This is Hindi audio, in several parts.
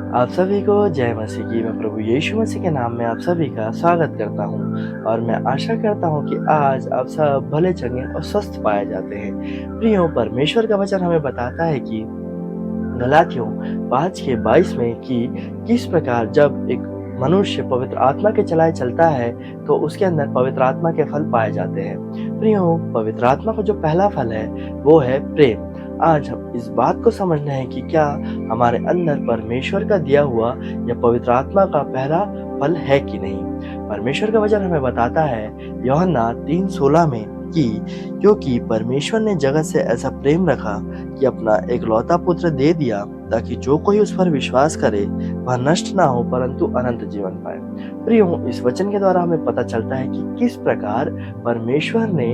आप सभी को जय मसीह की। मैं प्रभु यीशु मसीह के नाम में आप सभी का स्वागत करता हूँ और मैं आशा करता हूँ कि आज आप सब भले चंगे और स्वस्थ पाए जाते हैं। प्रियो, परमेश्वर का वचन हमें बताता है कि गलातियों 5:22 में कि किस प्रकार जब एक मनुष्य पवित्र आत्मा के चलाए चलता है तो उसके अंदर पवित्र आत्मा के फल पाए जाते हैं। प्रियो, पवित्र आत्मा का जो पहला फल है वो है प्रेम। आज हम इस बात को समझना है कि क्या हमारे अंदर परमेश्वर का दिया हुआ या पवित्र आत्मा का पहला फल है कि नहीं। परमेश्वर का वचन हमें बताता है यूहन्ना 3:16 में कि क्योंकि परमेश्वर ने जगत से ऐसा प्रेम रखा कि अपना एकलौता पुत्र दे दिया ताकि जो कोई उस पर विश्वास करे वह नष्ट ना हो परंतु अनंत जीवन पाए। प्रियो, इस वचन के द्वारा हमें पता चलता है कि किस प्रकार परमेश्वर ने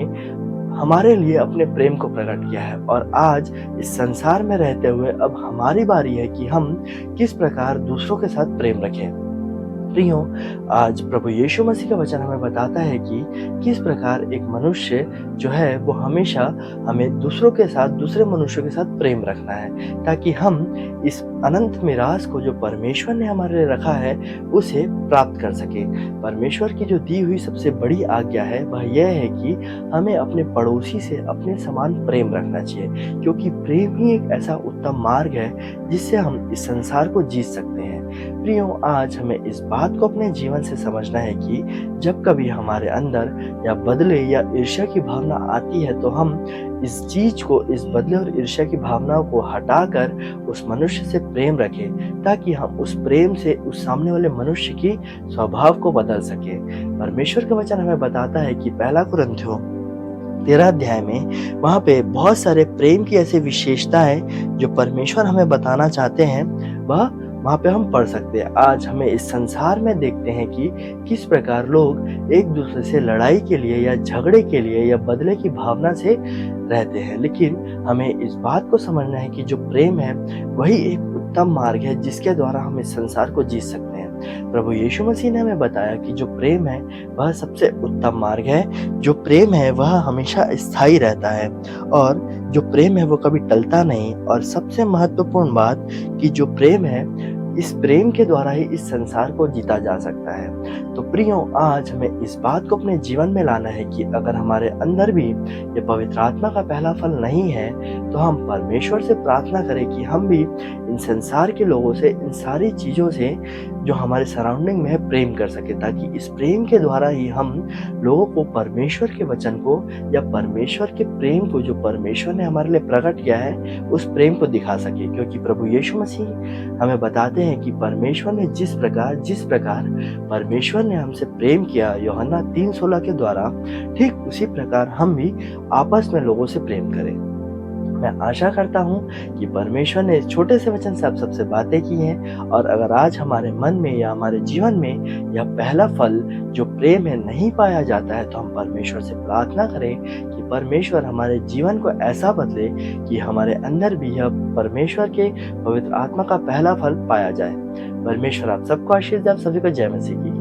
हमारे लिए अपने प्रेम को प्रकट किया है और आज इस संसार में रहते हुए अब हमारी बारी है कि हम किस प्रकार दूसरों के साथ प्रेम रखें। प्रियो, आज प्रभु यीशु मसीह का वचन हमें बताता है कि किस प्रकार एक मनुष्य जो है वो हमेशा हमें दूसरों के साथ, दूसरे मनुष्यों के साथ प्रेम रखना है ताकि हम इस अनंत मिरास को जो परमेश्वर ने हमारे लिए रखा है उसे प्राप्त कर सके। परमेश्वर की जो दी हुई सबसे बड़ी आज्ञा है वह यह है कि हमें अपने पड़ोसी से अपने समान प्रेम रखना चाहिए, क्योंकि प्रेम ही एक ऐसा उत्तम मार्ग है जिससे हम इस संसार को जीत सकते हैं। प्रियो, आज हमें इस बात को अपने जीवन से समझना है कि जब कभी हमारे अंदर या बदले या ईर्ष्या की भावना आती है तो हम इस चीज को, इस बदले और ईर्ष्या की भावनाओं को हटाकर उस मनुष्य से प्रेम रखें ताकि हम उस प्रेम से उस सामने वाले मनुष्य की स्वभाव को बदल सके। परमेश्वर का वचन हमें बताता है कि पहला कुरिन्थियों 13 अध्याय में वहाँ पे बहुत सारे प्रेम की ऐसी विशेषताएं जो परमेश्वर हमें बताना चाहते हैं वह वहाँ पे हम पढ़ सकते हैं। आज हमें इस संसार में देखते हैं कि किस प्रकार लोग एक दूसरे से लड़ाई के लिए या झगड़े के लिए या बदले की भावना से रहते हैं, लेकिन हमें इस बात को समझना है कि जो प्रेम है वही एक उत्तम मार्ग है जिसके द्वारा हम इस संसार को जीत सकते हैं। प्रभु यीशु मसीह ने हमें बताया कि जो प्रेम है वह सबसे उत्तम मार्ग है। जो प्रेम है वह हमेशा स्थायी रहता है और जो प्रेम है वो कभी टलता नहीं। और सबसे महत्वपूर्ण बात कि जो प्रेम है, इस प्रेम के द्वारा ही इस संसार को जीता जा सकता है। तो प्रियो, आज हमें इस बात को अपने जीवन में लाना है कि अगर हमारे अंदर भी ये पवित्र आत्मा का पहला फल नहीं है तो हम परमेश्वर से प्रार्थना करें कि हम भी इन संसार के लोगों से, इन सारी चीज़ों से जो हमारे सराउंडिंग में है प्रेम कर सके, ताकि इस प्रेम के द्वारा ही हम लोगों को परमेश्वर के वचन को या परमेश्वर के प्रेम को जो परमेश्वर ने हमारे लिए प्रकट किया है उस प्रेम को दिखा सके। क्योंकि प्रभु यीशु मसीह हमें बताते हैं कि परमेश्वर ने जिस प्रकार परमेश्वर ने हमसे प्रेम किया यूहन्ना 3:16 के द्वारा, ठीक उसी प्रकार हम भी आपस में लोगों से प्रेम करें। मैं आशा करता हूँ कि परमेश्वर ने इस छोटे से वचन से आप सबसे बातें की हैं और अगर आज हमारे मन में या हमारे जीवन में यह पहला फल जो प्रेम है नहीं पाया जाता है तो हम परमेश्वर से प्रार्थना करें कि परमेश्वर हमारे जीवन को ऐसा बदले कि हमारे अंदर भी यह परमेश्वर के पवित्र आत्मा का पहला फल पाया जाए। परमेश्वर आप सबको आशीष दे। आप सभी को जय मसीह की।